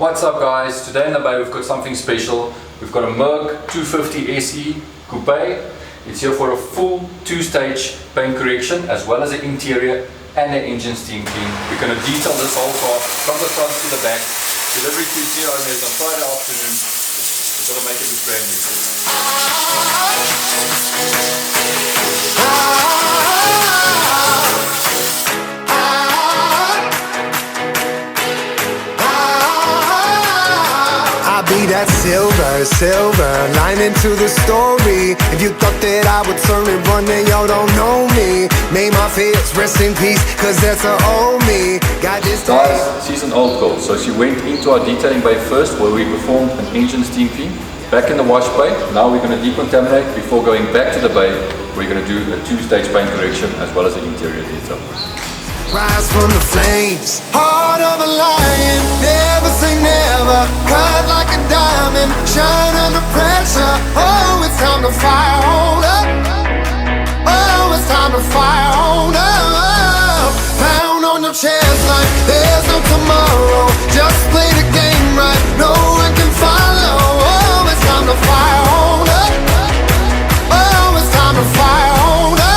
What's up guys, today in the bay we've got something special. We've got a Merc 250 SE Coupe. It's here for a full two-stage paint correction as well as the interior and the engine steam clean. We're going to detail this whole car from the front to the back. Delivery to new owners on Friday afternoon. We're going to make it look brand Be that silver line into the story. If you thought that I would turn and run, then y'all don't know me. Made my fears rest in peace, cause that's a old me. Got this guys, she's an old girl, so she went into our detailing bay first where we performed an engine steam clean. Back in the wash bay, now we're going to decontaminate before going back to the bay. We're going to do a two-stage paint correction as well as the interior detail. Rise from the flames, heart of a lion, never say never, cut like a diamond, shine under pressure. Oh, it's time to fire on up. Oh, it's time to fire on up. Pound on your chest like there's no tomorrow. Just play the game right, no one can follow. Oh, it's time to fire on up. Oh, it's time to fire on up.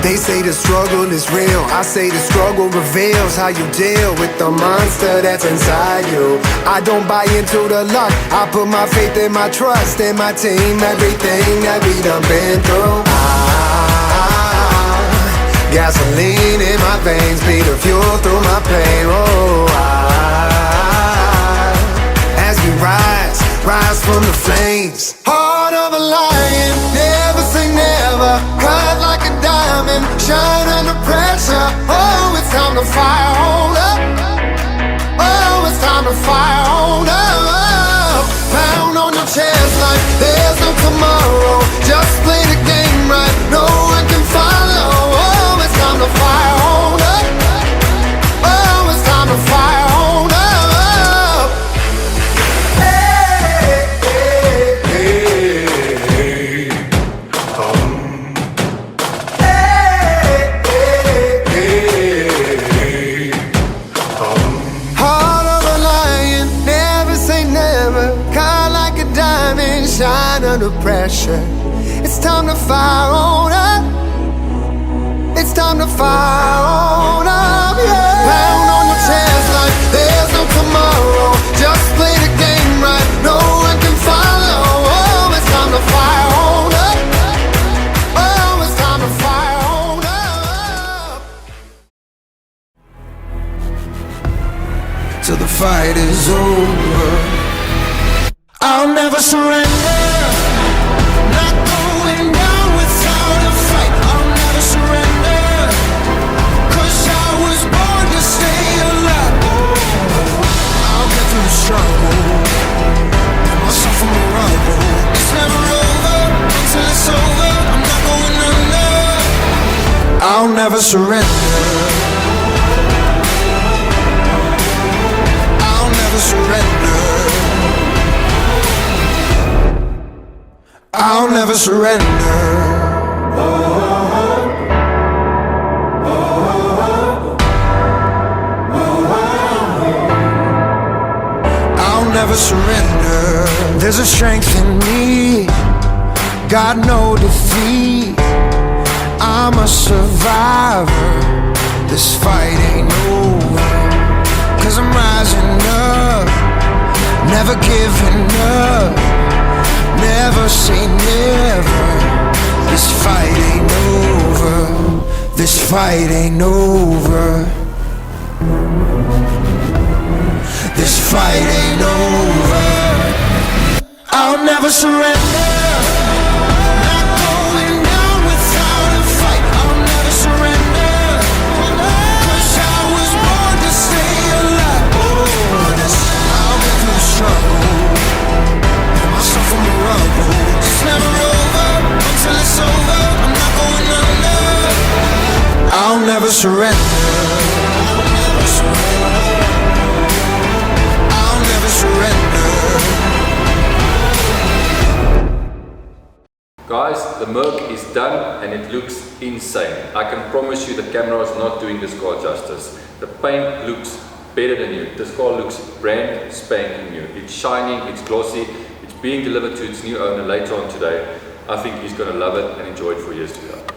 They say the struggle is real, I say the struggle reveals how you deal with the monster that's inside you. I don't buy into the luck, I put my faith and my trust in my team. Everything that we done been through, gasoline in my veins, be the fuel through my pain. Oh, as we rise from the flames, heart of a lion, never say never, cut like a diamond, shine under pressure. Oh, it's time to fire on up. Oh, it's time to fire on up. Pound on your chest like there's no tomorrow. Just play the game right, no one can follow. Oh, it's time to fire on up. Oh, it's time to fire on up. Shine under pressure. It's time to fire on up. It's time to fire on up, yeah. Pound on your chest like there's no tomorrow. Just play the game right, no one can follow. Oh, it's time to fire on up. Oh, it's time to fire on up. Till the fight is over, I'll never surrender. Not going down without a fight. I'll never surrender, 'cause I was born to stay alive. I'll get through the struggle, get myself from the rubble. It's never over until it's over. I'm not going under. I'll never surrender. I'll never surrender. I'll never surrender. I'll never surrender. There's a strength in me, got no defeat. I'm a survivor, this fight ain't over. 'Cause I'm rising up, never giving up. Never say never. This fight ain't over. This fight ain't over. This fight ain't over. I'll never surrender. Not going down without a fight. I'll never surrender, 'cause I was born to stay alive. I'll get through the struggle, from the rubble. It's never over until it's over. I'm not going under. I'll never surrender. I'll never the Merc is done and it looks insane. I can promise you the camera is not doing this car justice. The paint looks better than new. This car looks brand spanking new. It's shining, it's glossy, it's being delivered to its new owner later on today. I think he's going to love it and enjoy it for years to come.